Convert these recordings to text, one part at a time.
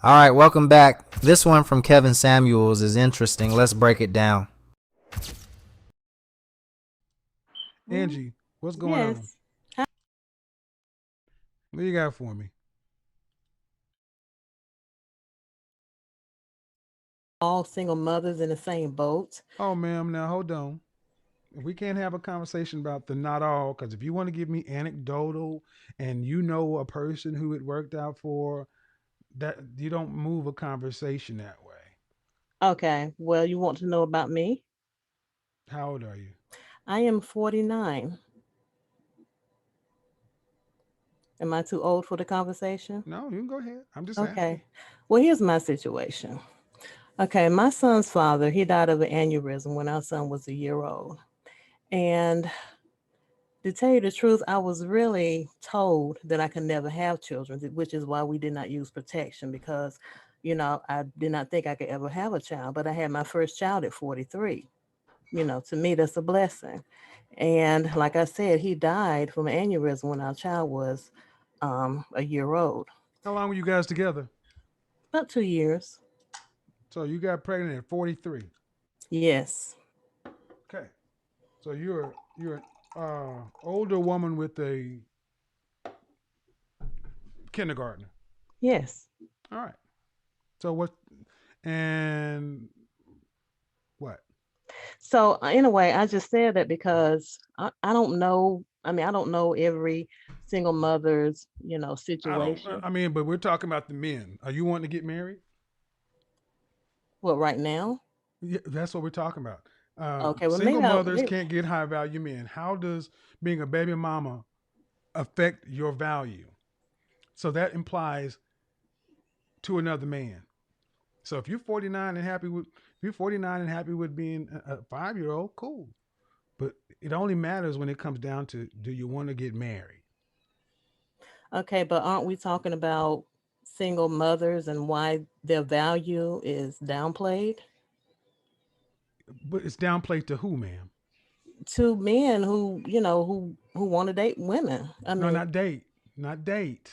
All right, welcome back. This one from Kevin Samuels is interesting. Let's break it down. Mm, Angie, what's going on? yes. What you got for me? All single mothers in the same boat. Oh, ma'am, now hold on. We can't have a conversation about the not all, because if you want to give me anecdotal and you know a person who it worked out for, that you don't move a conversation that way. Okay. Well, you want to know about me? How old are you? I am 49. Am I too old for the conversation? No, you can go ahead. I'm just asking. Okay. Well, here's my situation. Okay. My son's father, he died of an aneurysm when our son was a year old. And to tell you the truth, I was really told that I could never have children, which is why we did not use protection because, I did not think I could ever have a child, but I had my first child at 43. To me, that's a blessing. And like I said, he died from an aneurysm when our child was a year old, How long were you guys together? about 2 years. So you got pregnant at 43. Yes, Okay. So you're an older woman with a kindergartner. yes. All right. So what and what? So in a way, I just said that because I don't know. I mean, I don't know every single mother's, I don't. situation. I mean, but we're talking about the men. Are you wanting to get married? Well, right now, Yeah, that's what we're talking about. okay. Well, Single maybe I mothers maybe can't get high value men. How does being a baby mama affect your value? So that implies to another man. So if you're 49 and happy with if you're 49 and happy with being a 5-year old, cool. But it only matters when it comes down to do you want to get married? okay, but aren't we talking about single mothers and why their value is downplayed? But it's downplayed to who, ma'am? To men who who want to date women. I No, mean, not date, not date.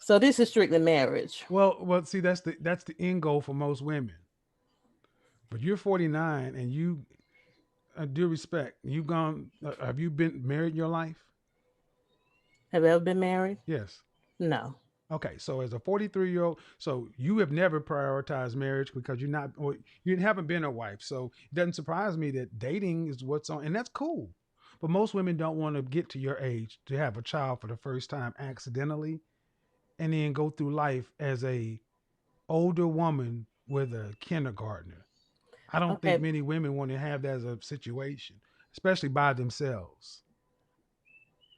so this is strictly marriage. Well, see, that's the end goal for most women. But you're 49 and you, due respect, you've gone. Have you been married in your life? Have you ever been married? Yes. No. Okay, so as a 43-year-old, so you have never prioritized marriage because you're not, or you haven't been a wife. So it doesn't surprise me that dating is what's on, and that's cool. But most women don't want to get to your age to have a child for the first time accidentally, and then go through life as a older woman with a kindergartner. I don't think Okay. many women want to have that as a situation, especially by themselves.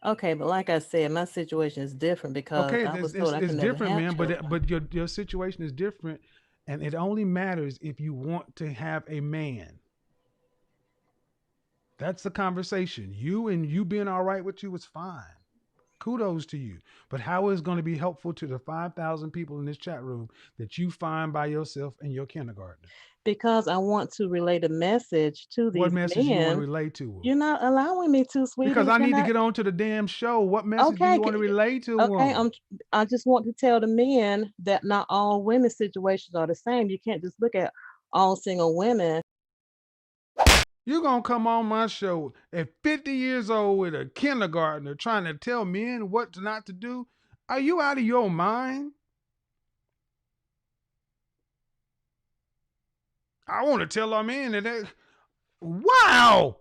Okay, but like I said, my situation is different because Okay, I it's, was it's, told I it's could never different, have man. But children. but your situation is different, and it only matters if you want to have a man. That's the conversation. You being all right with you is fine. Kudos to you. But how is going to be helpful to the 5,000 people in this chat room that you find by yourself in your kindergarten? Because I want to relay a message to What these message do you want to men. relay to them? You're not allowing me to, Because sweetie. I You're need to not get on to the damn show. What message do okay. you want to relay to Okay, them? I just want to tell the men that not all women's situations are the same. You can't just look at all single women. You're going to come on my show at 50 years old with a kindergartner trying to tell men what not to do? Are you out of your mind? I want to tell our men that wow.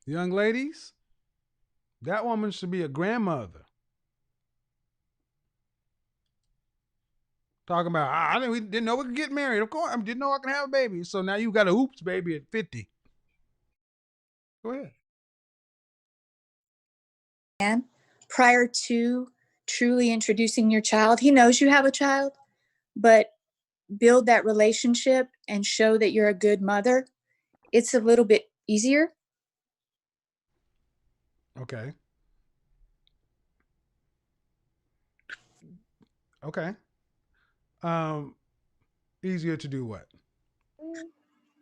Young ladies, that woman should be a grandmother. Talking about, we didn't know we could get married. Of course, I didn't know I could have a baby. So now you got a oops baby at 50. Go ahead. Man, prior to truly introducing your child. He knows you have a child, but build that relationship and show that you're a good mother. It's a little bit easier. Okay. Okay. Um, easier to do what?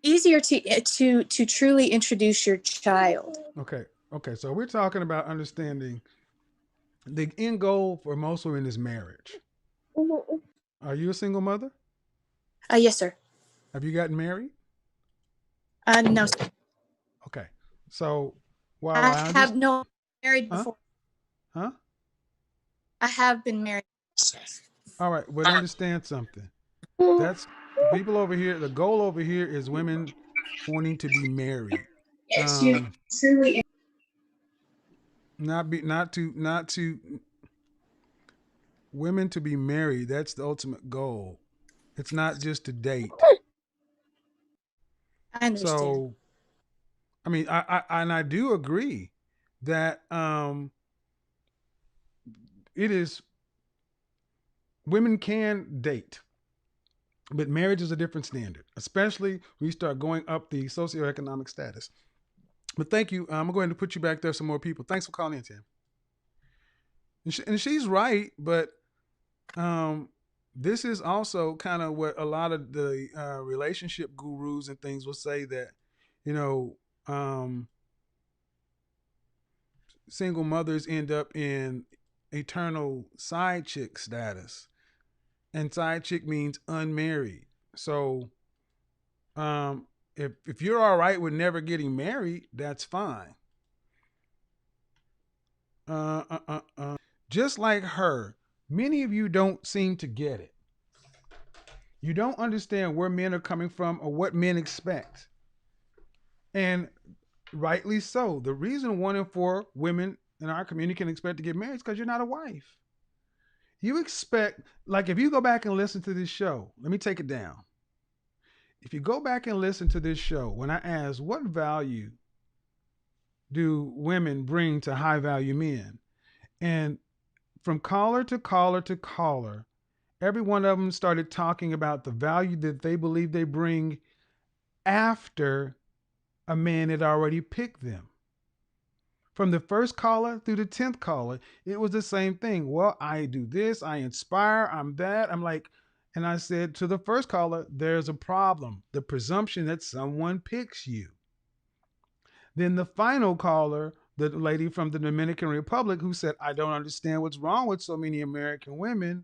Easier to truly introduce your child. Okay. Okay, so we're talking about understanding the end goal for most women is marriage. Are you a single mother? Yes, sir. Have you gotten married? No, sir. Okay. So while I I have understand, no married huh? before. Huh? I have been married. Yes. All right, but understand something. That's people over here. The goal over here is women wanting to be married. Yes, you Um, truly. not to women to be married. That's the ultimate goal. It's not just to date. I understand. So I mean, I do agree that it is women can date, but marriage is a different standard, especially when you start going up the socioeconomic status. But thank you. I'm going to put you back there some more people. Thanks for calling in, Tim. And she's right, but um, this is also kind of what a lot of the relationship gurus and things will say that, you know, um, single mothers end up in eternal side chick status, and side chick means unmarried. So, if you're all right with never getting married, that's fine. Uh, uh, just like her, many of you don't seem to get it. You don't understand where men are coming from or what men expect. And rightly so. The reason 1 in 4 women in our community can expect to get married is because you're not a wife. You expect, like, if you go back and listen to this show, let me take it down. If you go back and listen to this show, when I ask what value do women bring to high value men, and from caller to caller to caller, every one of them started talking about the value that they believe they bring after a man had already picked them. From the first caller through the 10th caller, it was the same thing. Well, I do this, I inspire, I'm that. I'm like, and I said to the first caller, there's a problem. The presumption that someone picks you. Then the final caller, the lady from the Dominican Republic, who said, I don't understand what's wrong with so many American women.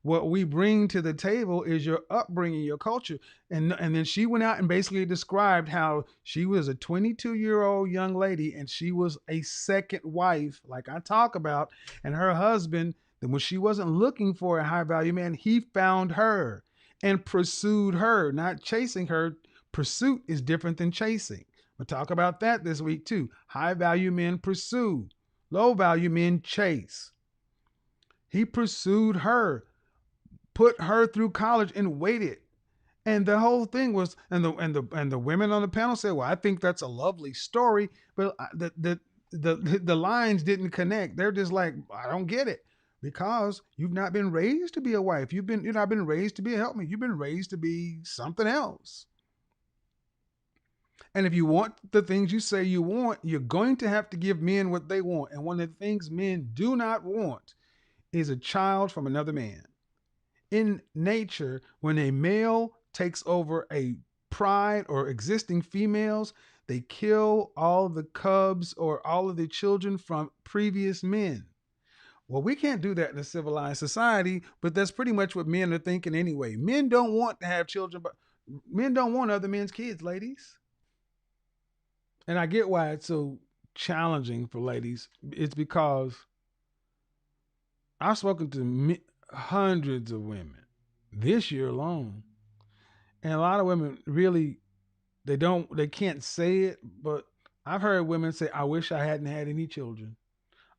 What we bring to the table is your upbringing, your culture. And then she went out and basically described how she was a 22-year-old young lady and she was a second wife, like I talk about, and her husband, then when she wasn't looking for a high value man, he found her and pursued her, not chasing her. Pursuit is different than chasing. We'll talk about that this week too. High value men pursue, low value men chase. He pursued her, put her through college and waited. And the whole thing was, and the women on the panel said, "Well, I think that's a lovely story, but the lines didn't connect. They're just like, I don't get it, because you've not been raised to be a wife. You've not been raised to be a helpmate. You've been raised to be something else. And if you want the things you say you want, you're going to have to give men what they want. And one of the things men do not want is a child from another man. In nature, when a male takes over a pride or existing females, they kill all the cubs or all of the children from previous men. Well, we can't do that in a civilized society, but that's pretty much what men are thinking anyway. Men don't want to have children, but men don't want other men's kids, ladies. And I get why it's so challenging for ladies. It's because I've spoken to hundreds of women this year alone, and a lot of women really they can't say it, but I've heard women say, "I wish I hadn't had any children.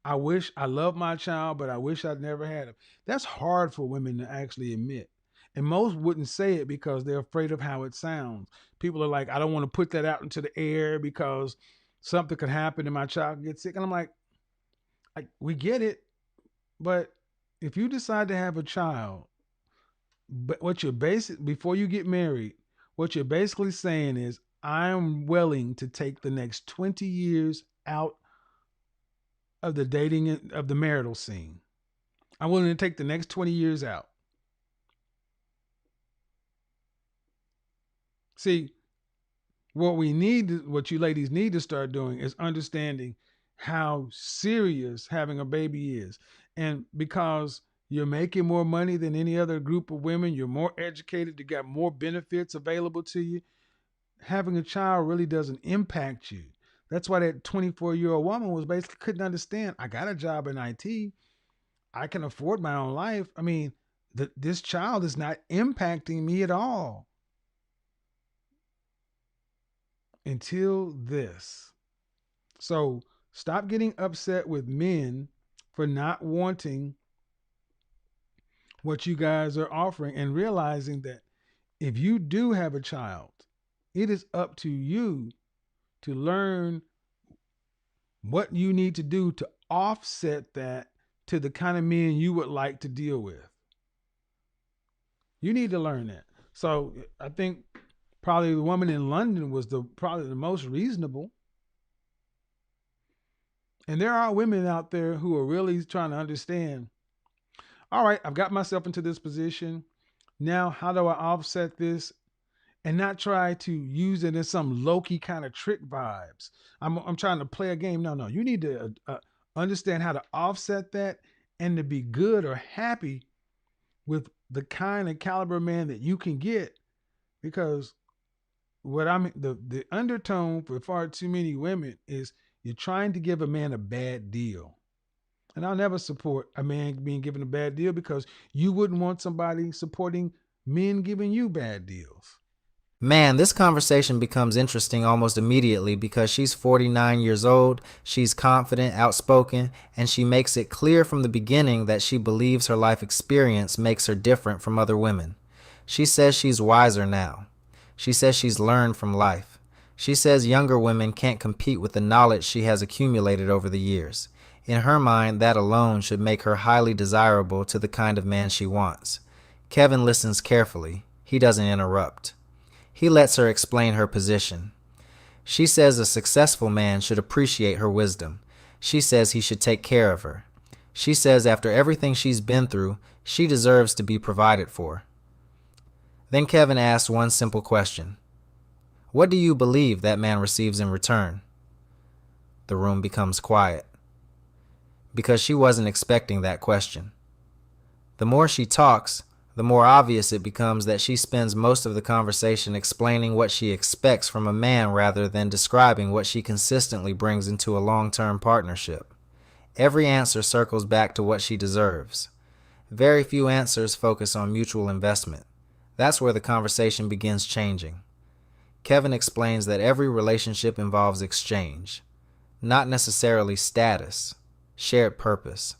I wish I love my child, but I wish I'd never had him." That's hard for women to actually admit. And most wouldn't say it because they're afraid of how it sounds. People are like, I don't want to put that out into the air because something could happen and my child could get sick. And I'm like, we get it. But if you decide to have a child, but what you're basic before you get married, what you're basically saying is, I'm willing to take the next 20 years out of the dating of the marital scene. I'm willing to take the next 20 years out. See, what you ladies need to start doing is understanding how serious having a baby is. And because you're making more money than any other group of women, you're more educated, you got more benefits available to you, having a child really doesn't impact you. That's why that 24-year-old woman was basically couldn't understand. I got a job in IT. I can afford my own life. I mean, this child is not impacting me at all until this. So stop getting upset with men for not wanting what you guys are offering and realizing that if you do have a child, it is up to you to learn what you need to do to offset that to the kind of men you would like to deal with. You need to learn that. So I think probably the woman in London was probably the most reasonable. And there are women out there who are really trying to understand, all right, I've got myself into this position. Now, how do I offset this and not try to use it as some low-key kind of trick vibes? I'm trying to play a game. No, you need to understand how to offset that and to be good or happy with the kind of caliber man that you can get. Because what the undertone for far too many women is you're trying to give a man a bad deal. And I'll never support a man being given a bad deal because you wouldn't want somebody supporting men giving you bad deals. Man, this conversation becomes interesting almost immediately because she's 49 years old, she's confident, outspoken, and she makes it clear from the beginning that she believes her life experience makes her different from other women. She says she's wiser now. She says she's learned from life. She says younger women can't compete with the knowledge she has accumulated over the years. In her mind, that alone should make her highly desirable to the kind of man she wants. Kevin listens carefully. He doesn't interrupt. He lets her explain her position. She says a successful man should appreciate her wisdom. She says he should take care of her. She says after everything she's been through, she deserves to be provided for. Then Kevin asks one simple question. What do you believe that man receives in return? The room becomes quiet, because she wasn't expecting that question. The more she talks, the more obvious it becomes that she spends most of the conversation explaining what she expects from a man rather than describing what she consistently brings into a long-term partnership. Every answer circles back to what she deserves. Very few answers focus on mutual investment. That's where the conversation begins changing. Kevin explains that every relationship involves exchange, not necessarily status, shared purpose.